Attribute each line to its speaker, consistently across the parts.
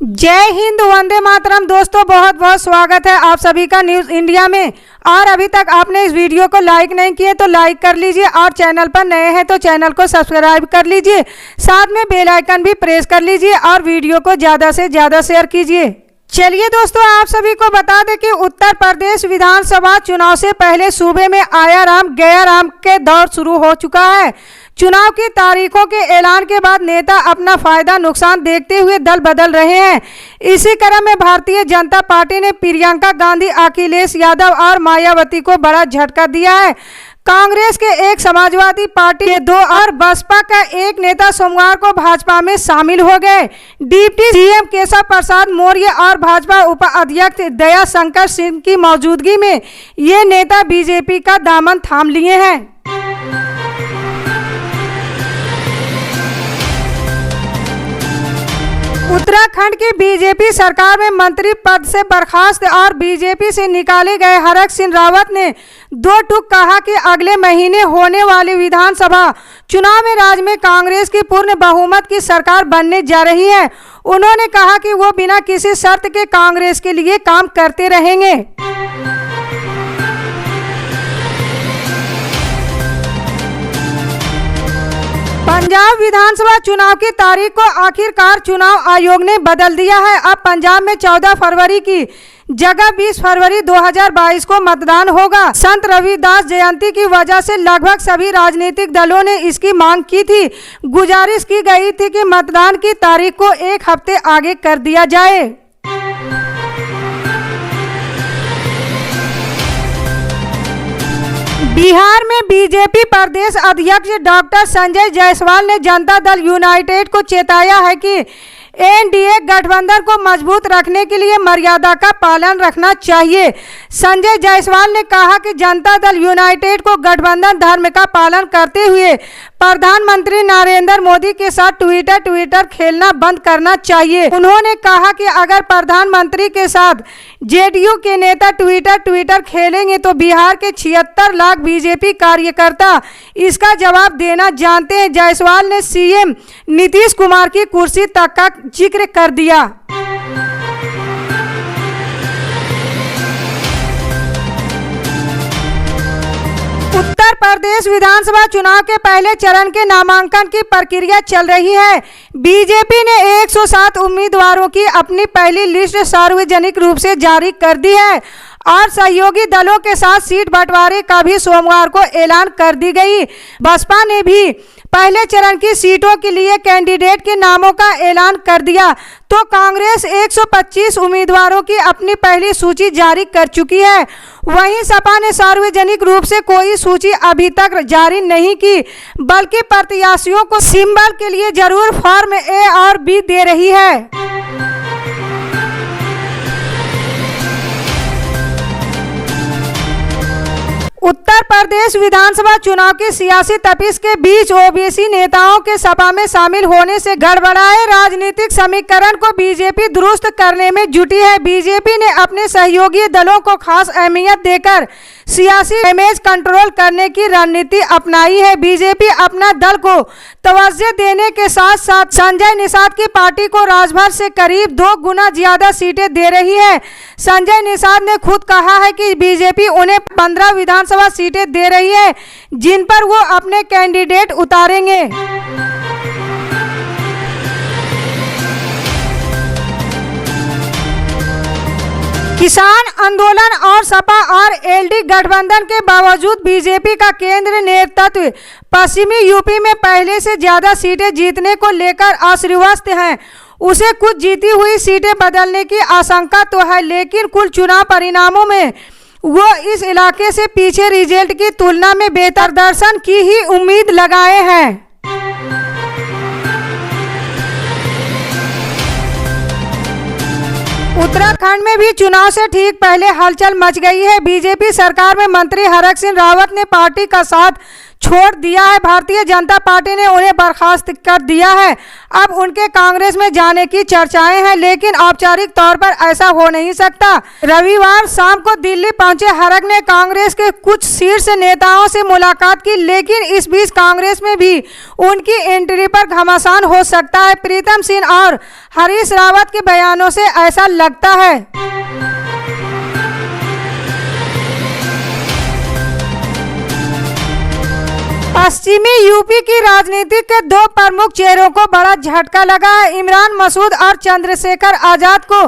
Speaker 1: जय हिंद, वंदे मातरम। दोस्तों बहुत बहुत स्वागत है आप सभी का न्यूज़ इंडिया में। और अभी तक आपने इस वीडियो को लाइक नहीं किए तो लाइक कर लीजिए, और चैनल पर नए हैं तो चैनल को सब्सक्राइब कर लीजिए, साथ में बेल आइकन भी प्रेस कर लीजिए और वीडियो को ज़्यादा से ज़्यादा शेयर कीजिए। चलिए दोस्तों, आप सभी को बता दें कि उत्तर प्रदेश विधानसभा चुनाव से पहले सूबे में आया राम गया राम के दौर शुरू हो चुका है। चुनाव की तारीखों के ऐलान के बाद नेता अपना फायदा नुकसान देखते हुए दल बदल रहे हैं। इसी क्रम में भारतीय जनता पार्टी ने प्रियंका गांधी, अखिलेश यादव और मायावती को बड़ा झटका दिया है। कांग्रेस के एक, समाजवादी पार्टी के 2 और बसपा का एक नेता सोमवार को भाजपा में शामिल हो गए। डिप्टी सीएम केशव प्रसाद मौर्य और भाजपा उपाध्यक्ष दया शंकर सिंह की मौजूदगी में ये नेता बीजेपी का दामन थाम लिए हैं। उत्तराखंड की बीजेपी सरकार में मंत्री पद से बर्खास्त और बीजेपी से निकाले गए हरक सिंह रावत ने 2 टूक कहा कि अगले महीने होने वाले विधानसभा चुनाव में राज्य में कांग्रेस की पूर्ण बहुमत की सरकार बनने जा रही है। उन्होंने कहा कि वो बिना किसी शर्त के कांग्रेस के लिए काम करते रहेंगे। पंजाब विधानसभा चुनाव की तारीख को आखिरकार चुनाव आयोग ने बदल दिया है। अब पंजाब में 14 फरवरी की जगह 20 फरवरी 2022 को मतदान होगा। संत रविदास जयंती की वजह से लगभग सभी राजनीतिक दलों ने इसकी मांग की थी। गुजारिश की गई थी कि मतदान की तारीख को 1 हफ्ते आगे कर दिया जाए। बिहार में बीजेपी प्रदेश अध्यक्ष डॉक्टर संजय जायसवाल ने जनता दल यूनाइटेड को चेताया है कि एनडीए गठबंधन को मजबूत रखने के लिए मर्यादा का पालन रखना चाहिए। संजय जायसवाल ने कहा कि जनता दल यूनाइटेड को गठबंधन धर्म का पालन करते हुए प्रधानमंत्री नरेंद्र मोदी के साथ ट्विटर खेलना बंद करना चाहिए। उन्होंने कहा कि अगर प्रधानमंत्री के साथ जेडीयू के नेता ट्विटर खेलेंगे तो बिहार के 76 लाख बीजेपी कार्यकर्ता इसका जवाब देना जानते हैं। जायसवाल ने सीएम नीतीश कुमार की कुर्सी तक का जिक्र कर दिया। उत्तर प्रदेश विधानसभा चुनाव के पहले चरण के नामांकन की प्रक्रिया चल रही है। बीजेपी ने 107 उम्मीदवारों की अपनी पहली लिस्ट सार्वजनिक रूप से जारी कर दी है और सहयोगी दलों के साथ सीट बंटवारे का भी सोमवार को ऐलान कर दी गई। बसपा ने भी पहले चरण की सीटों के लिए कैंडिडेट के नामों का ऐलान कर दिया, तो कांग्रेस 125 उम्मीदवारों की अपनी पहली सूची जारी कर चुकी है। वहीं सपा ने सार्वजनिक रूप से कोई सूची अभी तक जारी नहीं की, बल्कि प्रत्याशियों को सिंबल के लिए जरूर फॉर्म ए और बी दे रही है। उत्तर प्रदेश विधानसभा चुनाव की सियासी तपिश के बीच ओबीसी नेताओं के सपा में शामिल होने से गड़बड़ाए राजनीतिक समीकरण को बीजेपी दुरुस्त करने में जुटी है। बीजेपी ने अपने सहयोगी दलों को खास अहमियत देकर सियासी इमेज कंट्रोल करने की रणनीति अपनाई है। बीजेपी अपना दल को तवज्जो देने के साथ साथ संजय निषाद की पार्टी को राज्यभर से करीब 2 गुना ज्यादा सीटें दे रही है। संजय निषाद ने खुद कहा है कि बीजेपी उन्हें 15 विधानसभा सीटें दे रही है, जिन पर वो अपने कैंडिडेट उतारेंगे। किसान आंदोलन और सपा और एलडी गठबंधन के बावजूद बीजेपी का केंद्र नेतृत्व पश्चिमी यूपी में पहले से ज्यादा सीटें जीतने को लेकर आश्वस्त है। उसे कुछ जीती हुई सीटें बदलने की आशंका तो है, लेकिन कुल चुनाव परिणामों में वो इस इलाके से पीछे रिजल्ट की तुलना में बेहतर प्रदर्शन की ही उम्मीद लगाए हैं। उत्तराखंड में भी चुनाव से ठीक पहले हलचल मच गई है। बीजेपी सरकार में मंत्री हरक सिंह रावत ने पार्टी का साथ छोड़ दिया है। भारतीय जनता पार्टी ने उन्हें बर्खास्त कर दिया है। अब उनके कांग्रेस में जाने की चर्चाएं हैं, लेकिन औपचारिक तौर पर ऐसा हो नहीं सकता। रविवार शाम को दिल्ली पहुंचे हरक ने कांग्रेस के कुछ शीर्ष नेताओं से मुलाकात की, लेकिन इस बीच कांग्रेस में भी उनकी एंट्री पर घमासान हो सकता है। प्रीतम सिंह और हरीश रावत के बयानों से ऐसा लगता है। पश्चिमी यूपी की राजनीति के दो प्रमुख चेहरों को बड़ा झटका लगा है। इमरान मसूद और चंद्रशेखर आजाद को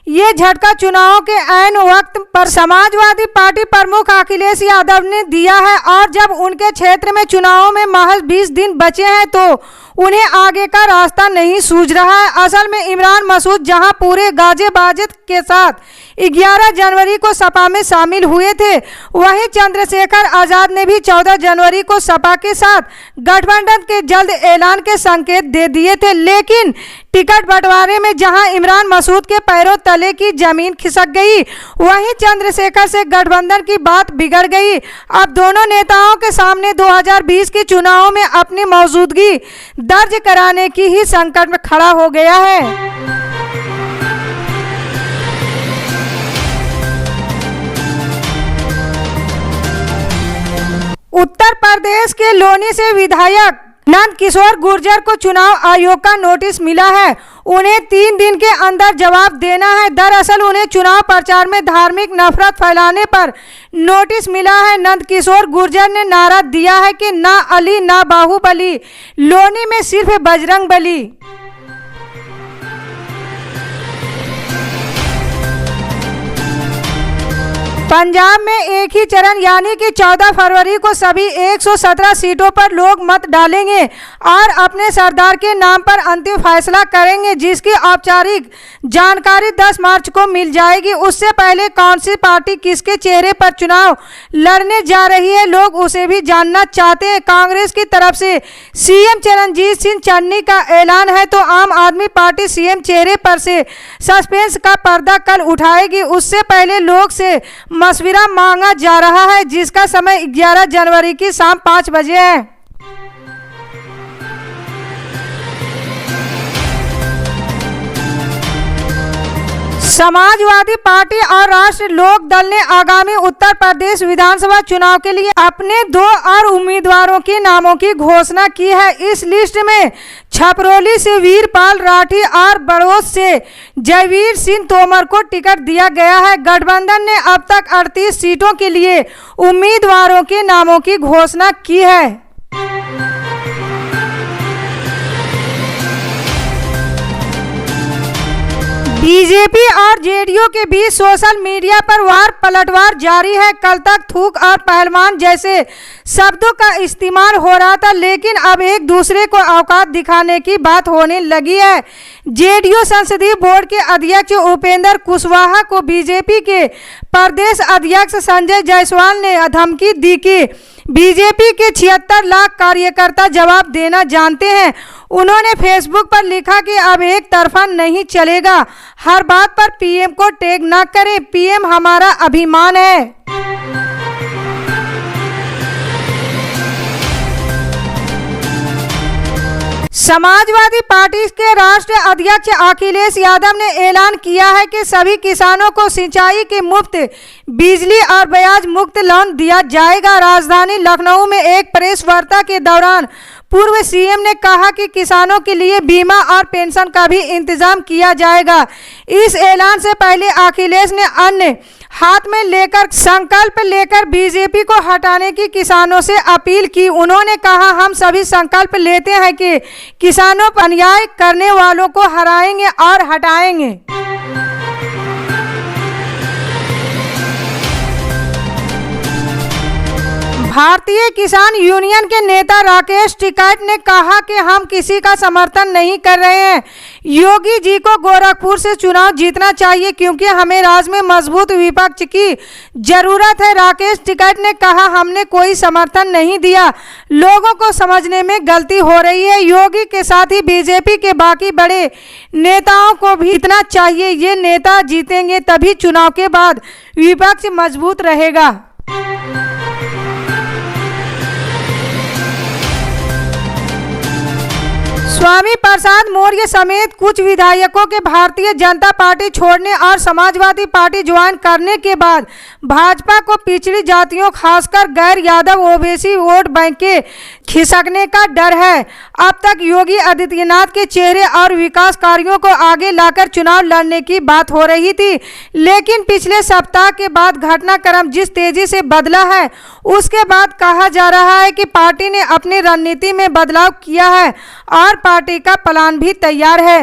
Speaker 1: ये झटका चुनावों के ऐन वक्त पर समाजवादी पार्टी प्रमुख अखिलेश यादव ने दिया है, और जब उनके क्षेत्र में चुनावों में महज 20 दिन बचे हैं तो उन्हें आगे का रास्ता नहीं सूझ रहा है। असल में इमरान मसूद जहां पूरे गाजे बाजत के साथ 11 जनवरी को सपा में शामिल हुए थे, वहीं चंद्रशेखर आजाद ने भी 14 जनवरी को सपा के साथ गठबंधन के जल्द ऐलान के संकेत दे दिए थे। लेकिन टिकट बंटवारे में जहां इमरान मसूद के पैरों तले की जमीन खिसक गई, वहीं चंद्रशेखर से गठबंधन की बात बिगड़ गई। अब दोनों नेताओं के सामने 2020 के चुनावों में अपनी मौजूदगी दर्ज कराने की ही संकट में खड़ा हो गया है। उत्तर प्रदेश के लोनी से विधायक नंद किशोर गुर्जर को चुनाव आयोग का नोटिस मिला है। उन्हें 3 दिन के अंदर जवाब देना है। दरअसल उन्हें चुनाव प्रचार में धार्मिक नफरत फैलाने पर नोटिस मिला है। नंद किशोर गुर्जर ने नारा दिया है कि ना अली ना बाहुबली, लोनी में सिर्फ बजरंग बली। पंजाब में एक ही चरण यानी कि 14 फरवरी को सभी 117 सीटों पर लोग मत डालेंगे और अपने सरदार के नाम पर अंतिम फैसला करेंगे, जिसकी औपचारिक जानकारी 10 मार्च को मिल जाएगी। उससे पहले कौन सी पार्टी किसके चेहरे पर चुनाव लड़ने जा रही है, लोग उसे भी जानना चाहते हैं। कांग्रेस की तरफ से सीएम चरणजीत सिंह चन्नी का ऐलान है, तो आम आदमी पार्टी सीएम चेहरे पर से सस्पेंस का पर्दा कल उठाएगी। उससे पहले लोग से मशविरा मांगा जा रहा है, जिसका समय 11 जनवरी की शाम 5 बजे है। समाजवादी पार्टी और राष्ट्र लोक दल ने आगामी उत्तर प्रदेश विधानसभा चुनाव के लिए अपने 2 और उम्मीदवारों के नामों की घोषणा की है। इस लिस्ट में छपरौली से वीरपाल राठी और बड़ौद से जयवीर सिंह तोमर को टिकट दिया गया है। गठबंधन ने अब तक 38 सीटों के लिए उम्मीदवारों के नामों की घोषणा की है। बीजेपी और जेडीयू के बीच सोशल मीडिया पर वार पलटवार जारी है। कल तक थूक और पहलवान जैसे शब्दों का इस्तेमाल हो रहा था, लेकिन अब एक दूसरे को औकात दिखाने की बात होने लगी है। जेडीयू संसदीय बोर्ड के अध्यक्ष उपेंद्र कुशवाहा को बीजेपी के प्रदेश अध्यक्ष संजय जायसवाल ने धमकी दी कि बीजेपी के 76 लाख कार्यकर्ता जवाब देना जानते हैं। उन्होंने फेसबुक पर लिखा कि अब एक तरफा नहीं चलेगा, हर बात पर पीएम को टैग न करें, पीएम हमारा अभिमान है। समाजवादी पार्टी के राष्ट्रीय अध्यक्ष अखिलेश यादव ने ऐलान किया है कि सभी किसानों को सिंचाई के मुफ्त बिजली और ब्याज मुक्त लोन दिया जाएगा। राजधानी लखनऊ में एक प्रेस वार्ता के दौरान पूर्व सीएम ने कहा कि किसानों के लिए बीमा और पेंशन का भी इंतजाम किया जाएगा। इस ऐलान से पहले अखिलेश ने अन्य हाथ में लेकर संकल्प लेकर बीजेपी को हटाने की किसानों से अपील की। उन्होंने कहा, हम सभी संकल्प लेते हैं कि किसानों पर अन्याय करने वालों को हराएंगे और हटाएंगे। भारतीय किसान यूनियन के नेता राकेश टिकैत ने कहा कि हम किसी का समर्थन नहीं कर रहे हैं। योगी जी को गोरखपुर से चुनाव जीतना चाहिए क्योंकि हमें राज्य में मजबूत विपक्ष की जरूरत है। राकेश टिकैत ने कहा, हमने कोई समर्थन नहीं दिया, लोगों को समझने में गलती हो रही है। योगी के साथ ही बीजेपी के बाकी बड़े नेताओं को भी जीतना चाहिए। ये नेता जीतेंगे तभी चुनाव के बाद विपक्ष मजबूत रहेगा। स्वामी प्रसाद मौर्य समेत कुछ विधायकों के भारतीय जनता पार्टी छोड़ने और समाजवादी पार्टी ज्वाइन करने के बाद भाजपा को पिछड़ी जातियों खासकर गैर यादव ओबीसी वोट बैंक के खिसकने का डर है। अब तक योगी आदित्यनाथ के चेहरे और विकास कार्यों को आगे लाकर चुनाव लड़ने की बात हो रही थी, लेकिन पिछले सप्ताह के बाद घटनाक्रम जिस तेजी से बदला है उसके बाद कहा जा रहा है कि पार्टी ने अपनी रणनीति में बदलाव किया है और पार्टी का प्लान भी तैयार है।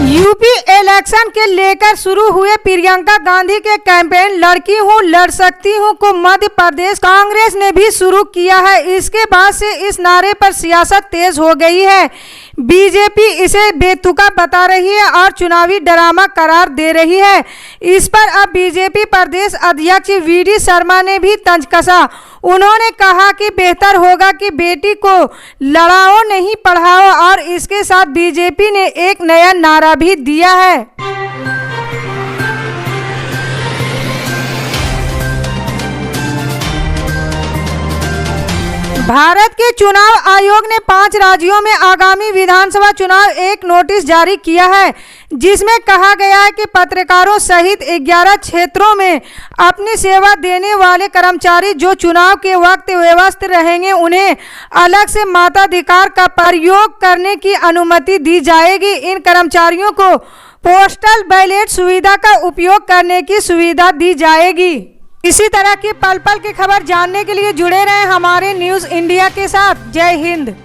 Speaker 1: यूपी इलेक्शन के लेकर शुरू हुए प्रियंका गांधी के कैंपेन लड़की हूं लड़ सकती हूं को मध्य प्रदेश कांग्रेस ने भी शुरू किया है। इसके बाद से इस नारे पर सियासत तेज हो गई है। बीजेपी इसे बेतुका बता रही है और चुनावी ड्रामा करार दे रही है। इस पर अब बीजेपी प्रदेश अध्यक्ष वीडी शर्मा ने भी तंज कसा। उन्होंने कहा कि बेहतर होगा कि बेटी को लड़ाओ नहीं पढ़ाओ और इसके साथ बीजेपी ने एक नया नारा भी दिया है। भारत के चुनाव आयोग ने 5 राज्यों में आगामी विधानसभा चुनाव एक नोटिस जारी किया है, जिसमें कहा गया है कि पत्रकारों सहित 11 क्षेत्रों में अपनी सेवा देने वाले कर्मचारी जो चुनाव के वक्त व्यस्त रहेंगे उन्हें अलग से मताधिकार का प्रयोग करने की अनुमति दी जाएगी। इन कर्मचारियों को पोस्टल बैलेट सुविधा का उपयोग करने की सुविधा दी जाएगी। इसी तरह की पल पल की खबर जानने के लिए जुड़े रहें हमारे न्यूज़ इंडिया के साथ। जय हिंद।